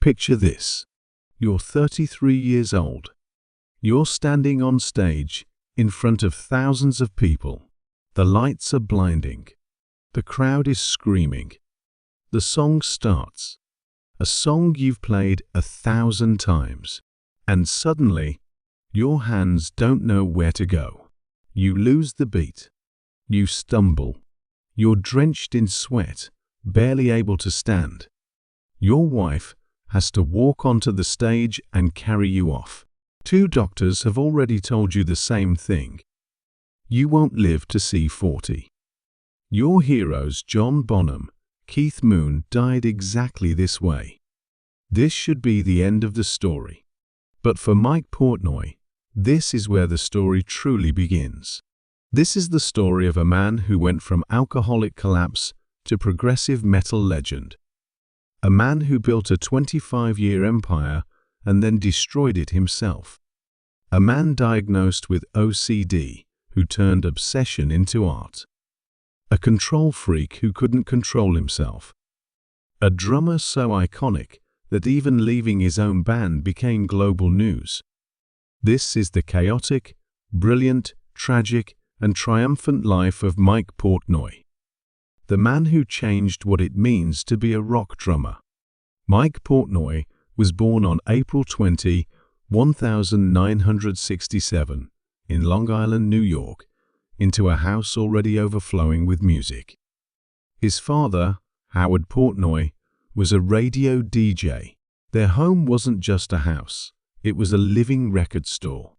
Picture this. You're 33 years old. You're standing on stage in front of thousands of people. The lights are blinding. The crowd is screaming. The song starts. A song you've played 1,000 times. And suddenly, your hands don't know where to go. You lose the beat. You stumble. You're drenched in sweat, barely able to stand. Your wife has to walk onto the stage and carry you off. 2 doctors have already told you the same thing. You won't live to see 40. Your heroes John Bonham, Keith Moon died exactly this way. This should be the end of the story. But for Mike Portnoy, this is where the story truly begins. This is the story of a man who went from alcoholic collapse to progressive metal legend. A man who built a 25-year empire and then destroyed it himself. A man diagnosed with OCD who turned obsession into art. A control freak who couldn't control himself. A drummer so iconic that even leaving his own band became global news. This is the chaotic, brilliant, tragic, and triumphant life of Mike Portnoy. The man who changed what it means to be a rock drummer. Mike Portnoy was born on April 20, 1967, in Long Island, New York, into a house already overflowing with music. His father, Howard Portnoy, was a radio DJ. Their home wasn't just a house. It was a living record store.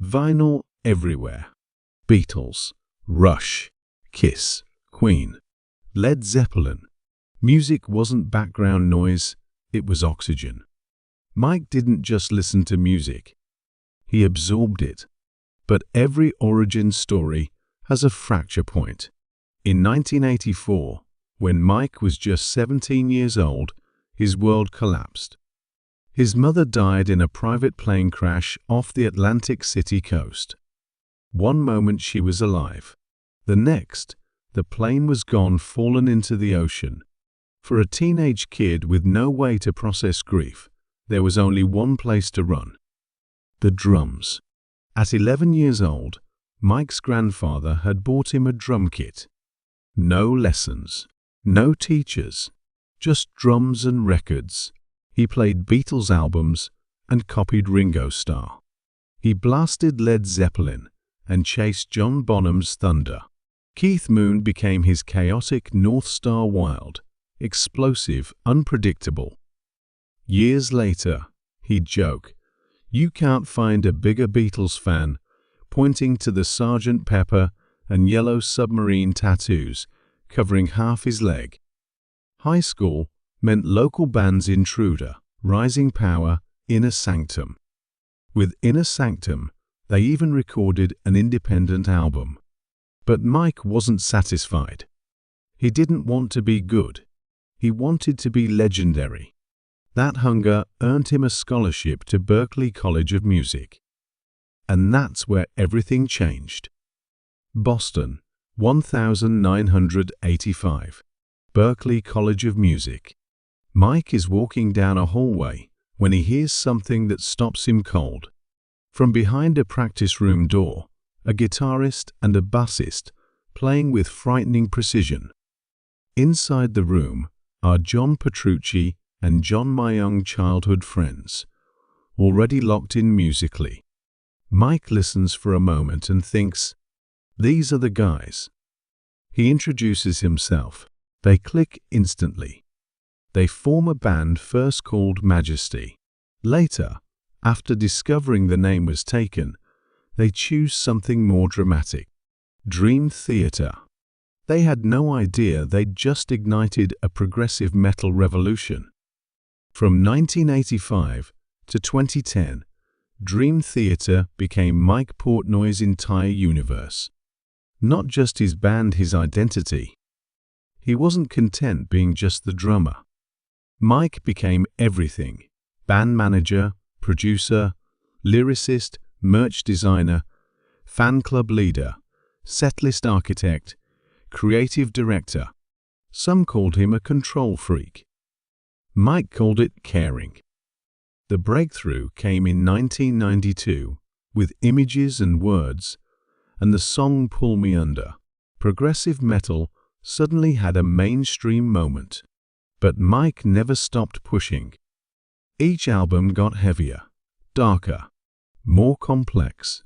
Vinyl everywhere. Beatles, Rush, Kiss, Queen, Led Zeppelin. Music wasn't background noise, it was oxygen. Mike didn't just listen to music. He absorbed it. But every origin story has a fracture point. In 1984, when Mike was just 17 years old, his world collapsed. His mother died in a private plane crash off the Atlantic City coast. One moment she was alive. The next, the plane was gone, fallen into the ocean. For a teenage kid with no way to process grief, there was only one place to run. The drums. At 11 years old, Mike's grandfather had bought him a drum kit. No lessons, no teachers, just drums and records. He played Beatles albums and copied Ringo Starr. He blasted Led Zeppelin and chased John Bonham's thunder. Keith Moon became his chaotic North Star, wild, explosive, unpredictable. Years later, he'd joke, "You can't find a bigger Beatles fan," pointing to the Sgt. Pepper and Yellow Submarine tattoos covering half his leg. High school meant local bands Intruder, Rising Power, Inner Sanctum. With Inner Sanctum, they even recorded an independent album. But Mike wasn't satisfied. He didn't want to be good. He wanted to be legendary. That hunger earned him a scholarship to Berklee College of Music. And that's where everything changed. Boston, 1985. Berklee College of Music. Mike is walking down a hallway when he hears something that stops him cold. From behind a practice room door, a guitarist and a bassist playing with frightening precision. Inside the room are John Petrucci and John, my young childhood friends, already locked in musically. Mike listens for a moment and thinks, "These are the guys." He introduces himself. They click instantly. They form a band first called Majesty. Later, after discovering the name was taken, they choose something more dramatic. Dream Theater. They had no idea they'd just ignited a progressive metal revolution. From 1985 to 2010, Dream Theater became Mike Portnoy's entire universe. Not just his band, his identity. He wasn't content being just the drummer. Mike became everything: band manager, producer, lyricist, merch designer, fan club leader, setlist architect, creative director. Some called him a control freak. Mike called it caring. The breakthrough came in 1992 with Images and Words, and the song Pull Me Under. Progressive metal suddenly had a mainstream moment. But Mike never stopped pushing. Each album got heavier, darker, more complex.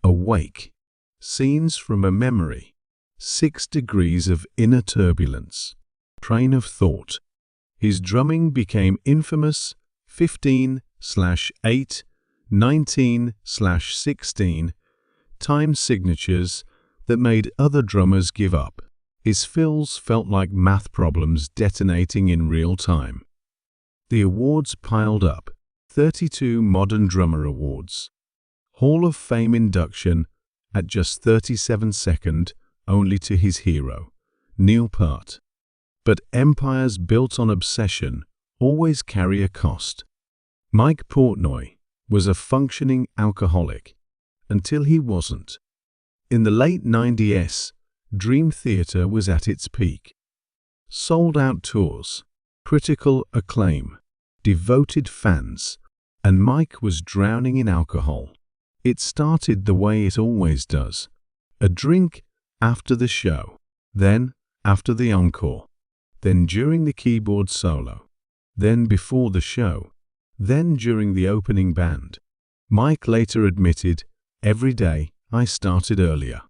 Awake, Scenes from a Memory, 6 Degrees of Inner Turbulence, Train of Thought. His drumming became infamous, 15/8, 19/16, time signatures that made other drummers give up. His fills felt like math problems detonating in real time. The awards piled up, 32 Modern Drummer Awards. Hall of Fame induction at just 37 seconds, only to his hero, Neil Peart. But empires built on obsession always carry a cost. Mike Portnoy was a functioning alcoholic until he wasn't. In the late 90s, Dream Theater was at its peak. Sold-out tours, critical acclaim, devoted fans, and Mike was drowning in alcohol. It started the way it always does. A drink after the show, then after the encore, then during the keyboard solo, then before the show, then during the opening band. Mike later admitted, "Every day I started earlier."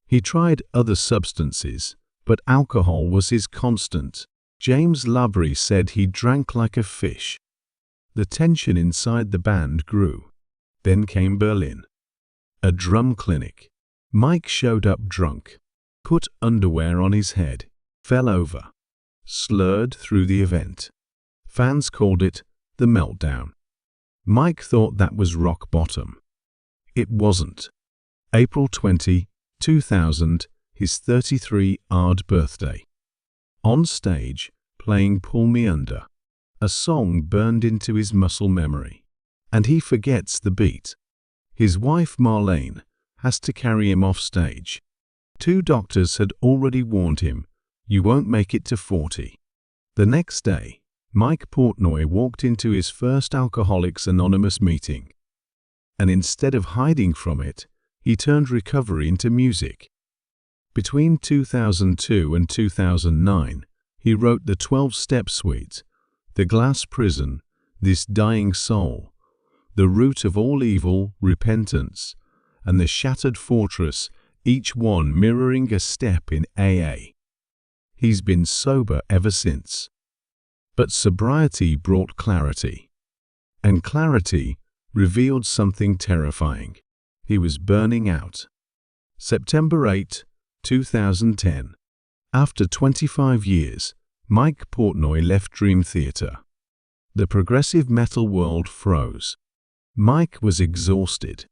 He tried other substances, but alcohol was his constant. James Lavery said he drank like a fish. The tension inside the band grew. Then came Berlin. A drum clinic. Mike showed up drunk, put underwear on his head, fell over, slurred through the event. Fans called it the meltdown. Mike thought that was rock bottom. It wasn't. April 20, 2000, his 33rd birthday. On stage, playing Pull Me Under, a song burned into his muscle memory, and he forgets the beat. His wife Marlene has to carry him off stage. 2 doctors had already warned him, "You won't make it to 40. The next day, Mike Portnoy walked into his first Alcoholics Anonymous meeting, and instead of hiding from it, he turned recovery into music. Between 2002 and 2009, he wrote the 12-Step Suite, The Glass Prison, This Dying Soul, The Root of All Evil, Repentance, and The Shattered Fortress, each one mirroring a step in AA. He's been sober ever since. But sobriety brought clarity. And clarity revealed something terrifying. He was burning out. September 8, 2010. After 25 years, Mike Portnoy left Dream Theater. The progressive metal world froze. Mike was exhausted.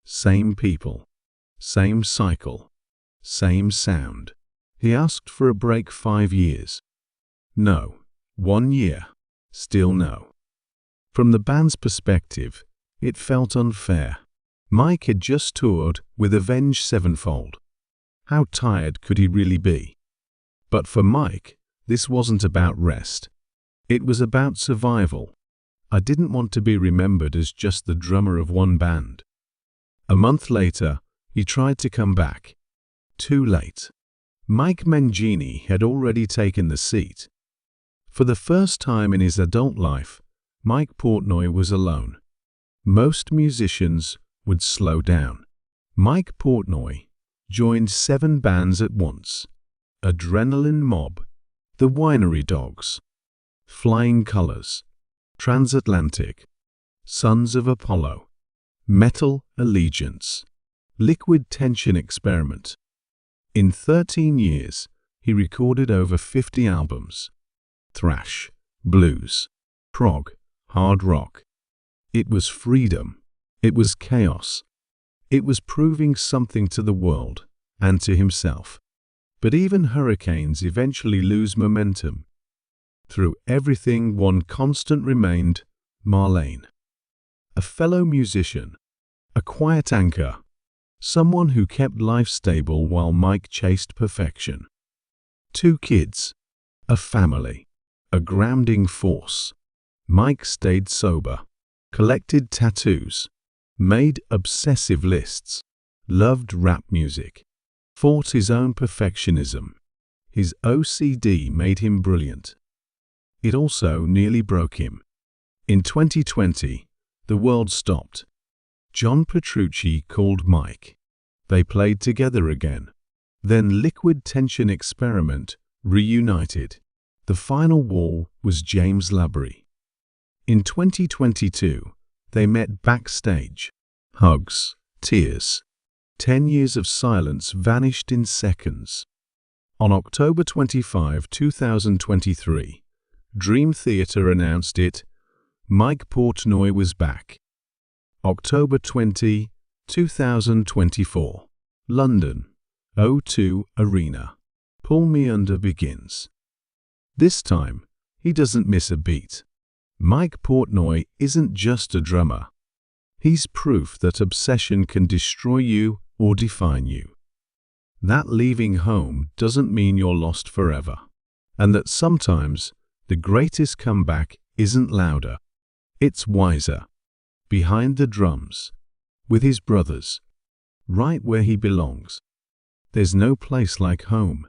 Same people, same cycle, same sound. He asked for a break 5 years. No. 1 year. Still no. From the band's perspective, it felt unfair. Mike had just toured with Avenged Sevenfold. How tired could he really be? But for Mike, this wasn't about rest. It was about survival. I didn't want to be remembered as just the drummer of one band. A month later, he tried to come back. Too late. Mike Mangini had already taken the seat. For the first time in his adult life, Mike Portnoy was alone. Most musicians would slow down. Mike Portnoy joined 7 bands at once: Adrenaline Mob, The Winery Dogs, Flying Colors, Transatlantic, Sons of Apollo, Metal Allegiance, Liquid Tension Experiment. In 13 years, he recorded over 50 albums. Thrash, blues, prog, hard rock. It was freedom. It was chaos. It was proving something to the world and to himself. But even hurricanes eventually lose momentum. Through everything, one constant remained: Marlene. A fellow musician, a quiet anchor, someone who kept life stable while Mike chased perfection. 2 kids, a family. a grounding force. Mike stayed sober, collected tattoos, made obsessive lists, loved rap music, fought his own perfectionism. His OCD made him brilliant. It also nearly broke him. In 2020, the world stopped. John Petrucci called Mike. They played together again. Then Liquid Tension Experiment reunited. The final wall was James Labrie. In 2022, they met backstage. Hugs, tears. 10 years of silence vanished in seconds. On October 25, 2023, Dream Theater announced it. Mike Portnoy was back. October 20, 2024, London, O2 Arena. Pull Me Under begins. This time, he doesn't miss a beat. Mike Portnoy isn't just a drummer. He's proof that obsession can destroy you or define you. That leaving home doesn't mean you're lost forever. And that sometimes the greatest comeback isn't louder. It's wiser. Behind the drums. With his brothers. Right where he belongs. There's no place like home.